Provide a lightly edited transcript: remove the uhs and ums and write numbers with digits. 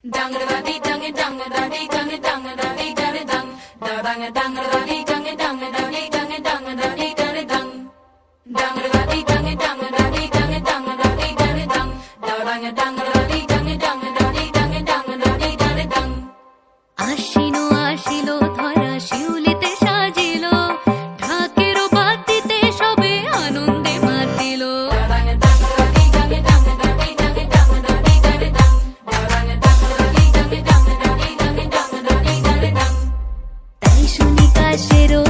Dang da dee dang dang da dee dang dang da dee da dang da dang dang da dee dang dang da dee dang dang da dee da dang dang da dee dang dang da dee dang dang da dee da dang da dang dang da dee dang dang da dee dang dang da dee da dang আশিনো আসিলো ধরা শিউলিতে সাজিলো ঢাকের বাতিতে সবে আনন্দে মাতিলো dang dang da dee dang dang da dee dang dang da dee da dang da dang dang da dee dang dang da dee dang dang da dee da dang তাই শুনি কাশেরও